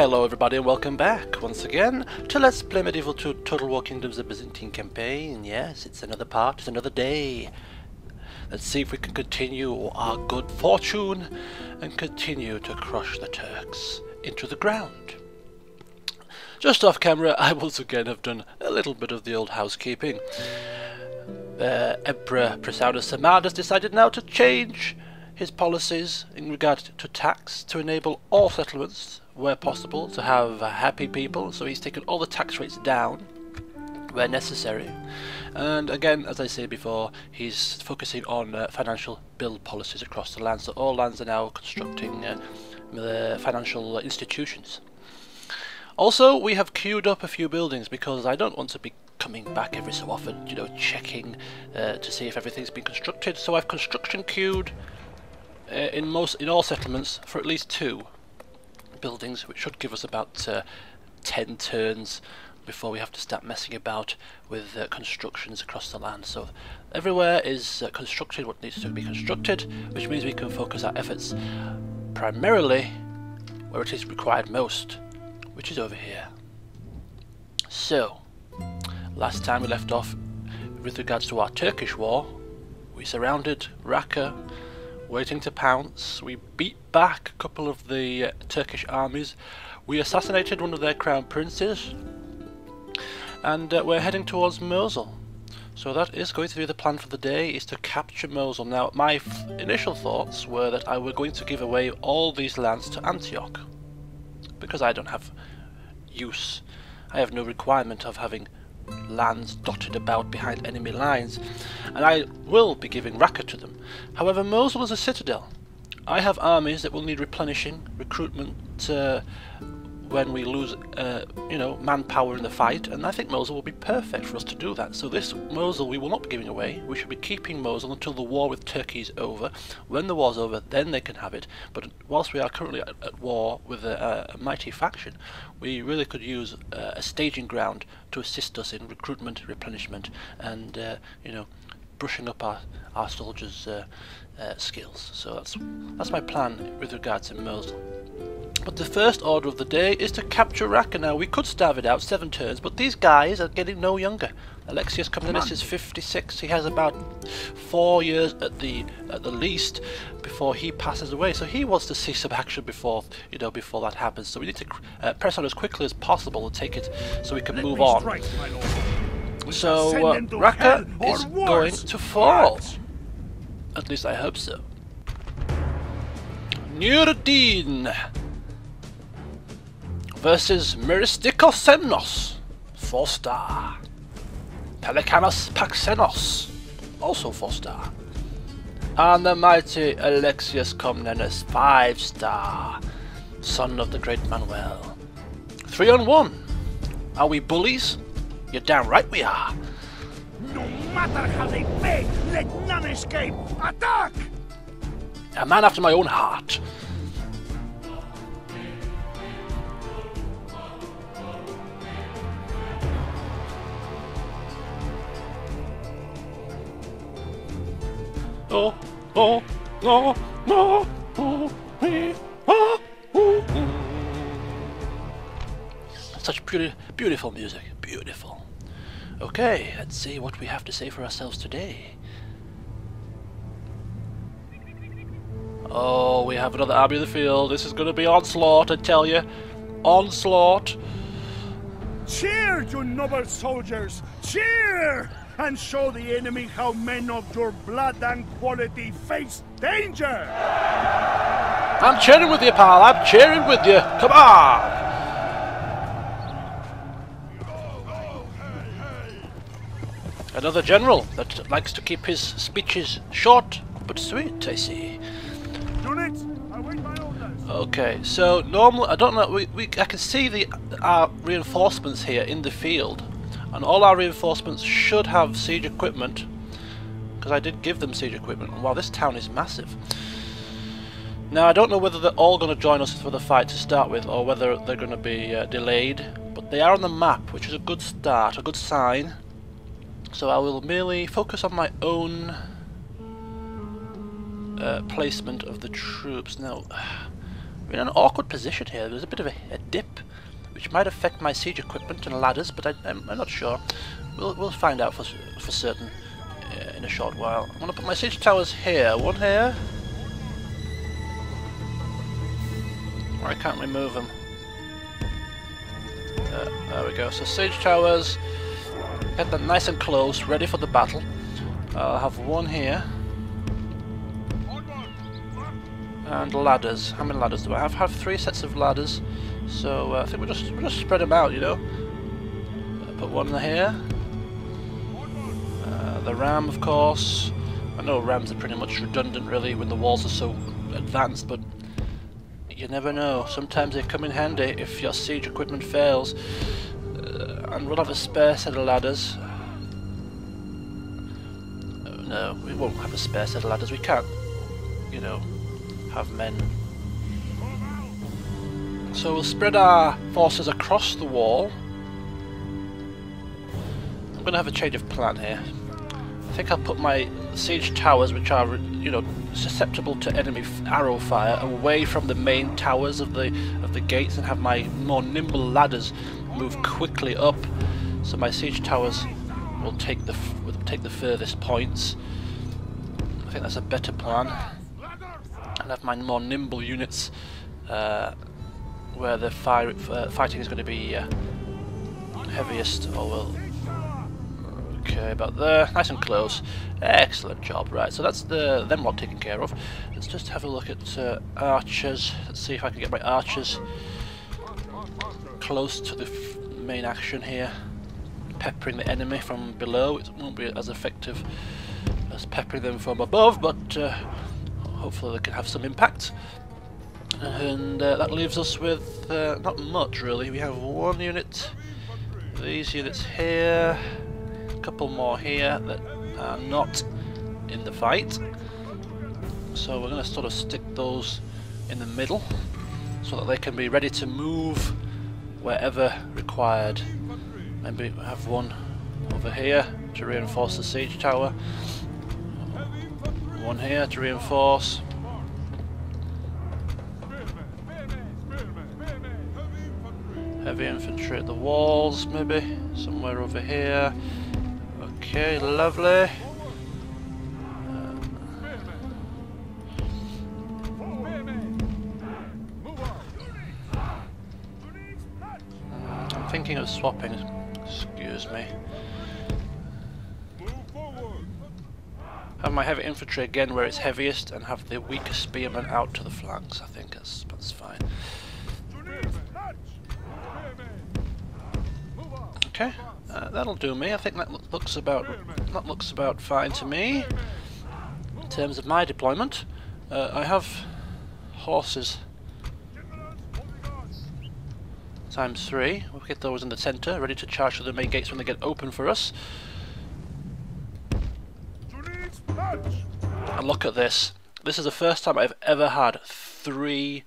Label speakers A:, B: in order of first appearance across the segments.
A: Hello everybody and welcome back once again to Let's Play Medieval 2 Total War Kingdoms the Byzantine campaign. Yes, it's another part, it's another day. Let's see if we can continue our good fortune and continue to crush the Turks into the ground. Just off camera, I once again have done a little bit of the old housekeeping. Emperor Prasaudus Samad has decided now to change his policies in regard to tax to enable all settlements, where possible, to have happy people. So he's taken all the tax rates down where necessary, and again, as I said before, he's focusing on financial build policies across the land. So all lands are now constructing financial institutions. Also, we have queued up a few buildings because I don't want to be coming back every so often, you know, checking to see if everything's been constructed. So I've construction queued in all settlements for at least 2 buildings, which should give us about 10 turns before we have to start messing about with constructions across the land. So everywhere is constructed what needs to be constructed, which means we can focus our efforts primarily where it is required most, which is over here. So last time we left off with regards to our Turkish war, we surrounded Raqqa, waiting to pounce. We beat back a couple of the Turkish armies. We assassinated one of their crown princes, and we're heading towards Mosul. So that is going to be the plan for the day, is to capture Mosul. Now, my initial thoughts were that I were going to give away all these lands to Antioch, because I don't have use. I have no requirement of having lands dotted about behind enemy lines, and I will be giving Raqqa to them. However, Mosul is a citadel. I have armies that will need replenishing, recruitment when we lose you know, manpower in the fight, and I think Mosul will be perfect for us to do that. So this Mosul we will not be giving away. We should be keeping Mosul until the war with Turkey is over. When the war's over, then they can have it. But whilst we are currently at war with a mighty faction, we really could use a staging ground to assist us in recruitment, replenishment, and you know, brushing up our soldiers' skills. So that's my plan with regard to Mosul. But the first order of the day is to capture Raqqa. Now, we could starve it out 7 turns, but these guys are getting no younger. Alexius Comnenus is 56. He has about 4 years at the least before he passes away. So he wants to see some action before, you know, before that happens. So we need to press on as quickly as possible and take it so we can move on. So Raqqa is going to fall. At least I hope so. Nuruddin versus Myristikos 4-star. Pelikanos Paxenos, also 4-star. And the mighty Alexius Comnenus, 5-star, son of the great Manuel. 3-on-1. Are we bullies? You're damn right we are.
B: No matter how they beg, let none escape. Attack!
A: A man after my own heart. Oh, oh, oh, oh, oh, oh, oh. Such beautiful music, beautiful. Okay, let's see what we have to say for ourselves today. Oh, we have another army in the field. This is going to be onslaught, I tell you. Onslaught.
B: Cheer, you noble soldiers! Cheer! And show the enemy how men of your blood and quality face danger!
A: I'm cheering with you, pal. I'm cheering with you. Come on! Another general that likes to keep his speeches short but sweet, I see.
B: Units, await my orders.
A: Okay, so normally, I don't know, I can see our reinforcements here in the field, and all our reinforcements should have siege equipment, because I did give them siege equipment. Wow, this town is massive. Now, I don't know whether they're all going to join us for the fight to start with, or whether they're going to be delayed, but they are on the map, which is a good start, a good sign. So I will merely focus on my own placement of the troops. Now, We're in an awkward position here. There's a bit of a dip, which might affect my siege equipment and ladders, but I'm not sure. We'll find out for certain in a short while. I'm going to put my siege towers here. One here. Why can't we move them? There we go. So siege towers, get them nice and close, ready for the battle. I'll have one here. And ladders. How many ladders do I have? I have 3 sets of ladders. So I think we'll just spread them out, you know. Put one here. The ram, of course. I know rams are pretty much redundant, really, when the walls are so advanced, but you never know. Sometimes they come in handy if your siege equipment fails. And we'll have a spare set of ladders. No, we won't have a spare set of ladders. We can't, you know, have men. So we'll spread our forces across the wall. I'm going to have a change of plan here. I think I'll put my siege towers, which are, you know, susceptible to enemy arrow fire, away from the main towers of the gates, and have my more nimble ladders move quickly up, so my siege towers will take the furthest points. I think that's a better plan. And have my more nimble units where the fighting is going to be heaviest. Oh well. Okay, about there, nice and close. Excellent job. Right, so that's them lot taken care of. Let's just have a look at archers. Let's see if I can get my archers close to the main action here, peppering the enemy from below. It won't be as effective as peppering them from above, but hopefully they can have some impact. And that leaves us with not much really. We have one unit, these units here, a couple more here that are not in the fight. So we're going to sort of stick those in the middle so that they can be ready to move wherever required. Maybe have one over here to reinforce the siege tower, one here to reinforce. Heavy infantry at the walls, maybe somewhere over here. Okay, lovely. I'm thinking of swapping. Excuse me. Have my heavy infantry again where it's heaviest, and have the weaker spearmen out to the flanks. I think that's fine. Okay, that'll do me. I think that looks about fine to me in terms of my deployment. I have horses ×3. We'll get those in the centre, ready to charge through the main gates when they get open for us. And look at this. This is the first time I've ever had 3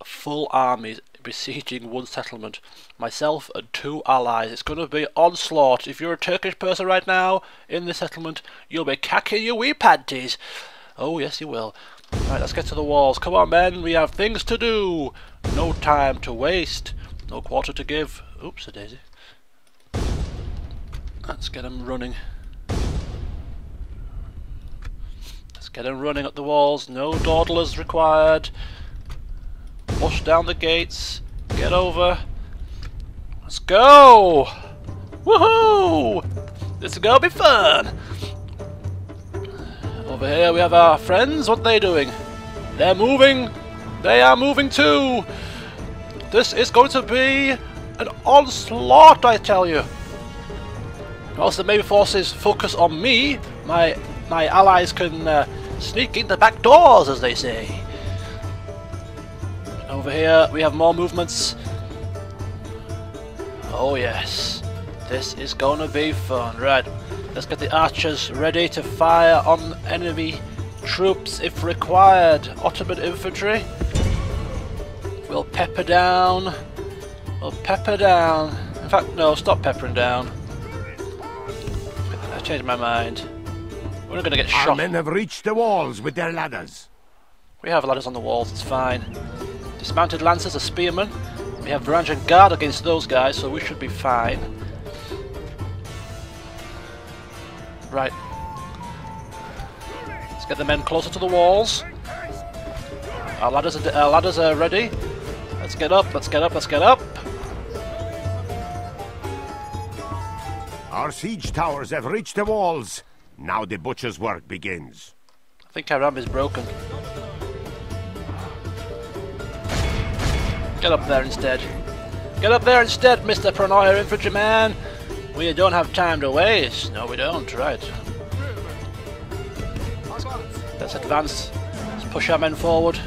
A: full armies besieging one settlement. Myself and 2 allies. It's going to be onslaught. If you're a Turkish person right now in the settlement, you'll be cacking your wee panties. Oh yes, you will. Right, let's get to the walls. Come on, men. We have things to do. No time to waste. No quarter to give. Oops, a daisy. Let's get them running. Let's get them running at the walls. No dawdlers required. Push down the gates. Get over. Let's go! Woohoo! This is gonna be fun! Over here we have our friends. What are they doing? They're moving! They are moving too! This is going to be an onslaught, I tell you! Whilst the main forces focus on me, my allies can sneak in the back doors, as they say. Over here we have more movements. Oh yes, this is gonna be fun. Right, let's get the archers ready to fire on enemy troops if required. Ottoman infantry, we'll pepper down. We'll pepper down. In fact, no, stop peppering down. I changed my mind. We're not gonna get shot.
B: Our men have reached the walls with their ladders.
A: We have ladders on the walls, it's fine. Dismounted lancers, a spearman. We have Varangian guard against those guys, so we should be fine. Right. Let's get the men closer to the walls. Our ladders are ready. Let's get up, let's get up, let's get up.
C: Our siege towers have reached the walls. Now the butcher's work begins.
A: I think our ram is broken. Get up there instead. Get up there instead, Mr. Pronged infantryman. We don't have time to waste. No, we don't. Right. Let's advance. Let's push our men forward.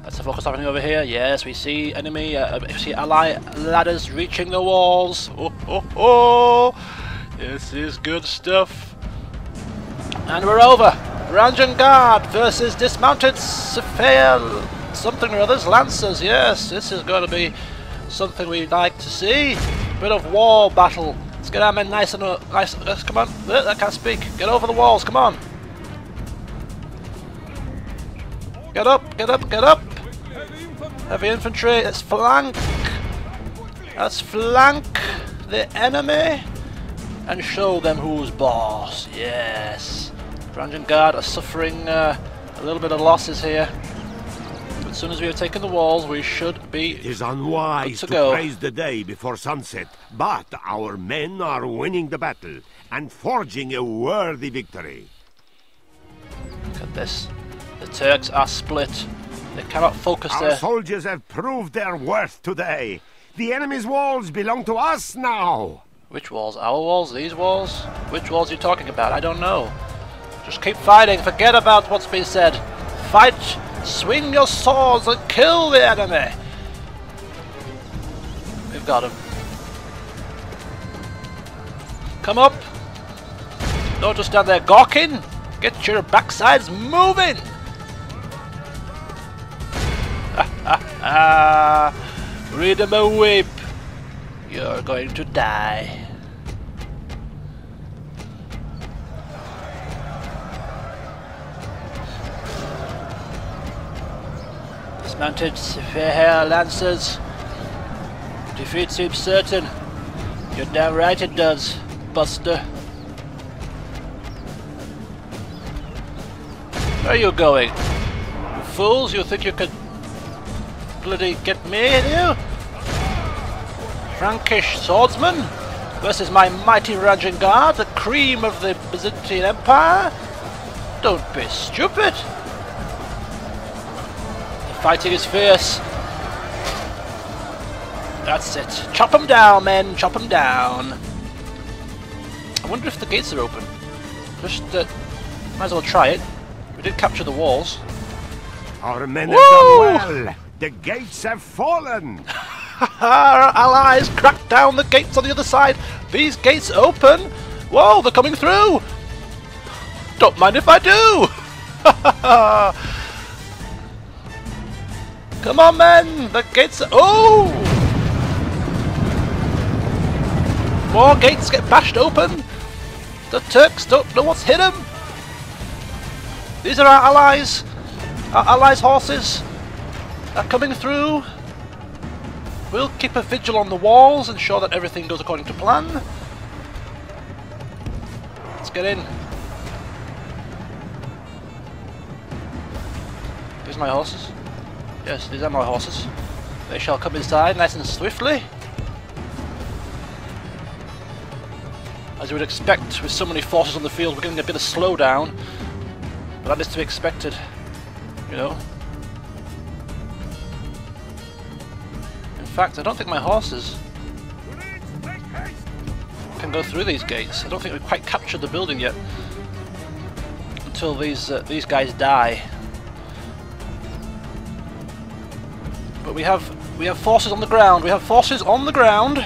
A: Let's have a look what's happening over here. Yes, we see enemy, we see ally ladders reaching the walls. Oh, oh, oh! This is good stuff. And we're over. Varangian Guard versus dismounted Sophia something or others, Lancers. Yes, this is going to be something we'd like to see. Bit of war battle. Let's get our men nice and nice. Come on, I can't speak. Get over the walls. Come on. Get up, get up, get up. Heavy infantry. Let's flank. Let's flank the enemy and show them who's boss. Yes. Varangian Guard are suffering a little bit of losses here. As soon as we have taken the walls, we should be
C: It is unwise to praise the day before sunset, but our men are winning the battle and forging a worthy victory.
A: Look at this. The Turks are split. They cannot focus
C: Our soldiers have proved their worth today. The enemy's walls belong to us now.
A: Which walls? Our walls? These walls? Which walls are you talking about? I don't know. Just keep fighting. Forget about what's been said. Fight. Swing your swords and kill the enemy. We've got him. Come up. Don't just stand there gawking. Get your backsides moving. Read him a whip. You're going to die. Dismounted fair lancers. Defeat seems certain. You're damn right it does, Buster. Where are you going? You fools, you think you could bloody get me, you? Frankish swordsman versus my mighty Varangian Guard, the cream of the Byzantine Empire? Don't be stupid. The fighting is fierce. That's it. Chop them down, men. Chop them down. I wonder if the gates are open. Just might as well try it. We did capture the walls.
C: Our men have done well. The gates have fallen.
A: Our allies cracked down the gates on the other side. These gates open. Whoa, they're coming through. Don't mind if I do. Come on, men. The gates are... Oh! More gates get bashed open. The Turks don't know what's hit them. These are our allies. Our allies' horses are coming through. We'll keep a vigil on the walls, ensure that everything goes according to plan. Let's get in. Here's my horses. Yes, these are my horses. They shall come inside nice and swiftly. As you would expect with so many forces on the field, we're getting a bit of slowdown. But that is to be expected, you know. In fact, I don't think my horses can go through these gates. I don't think we've quite captured the building yet. Until these guys die. But we have forces on the ground. We have forces on the ground.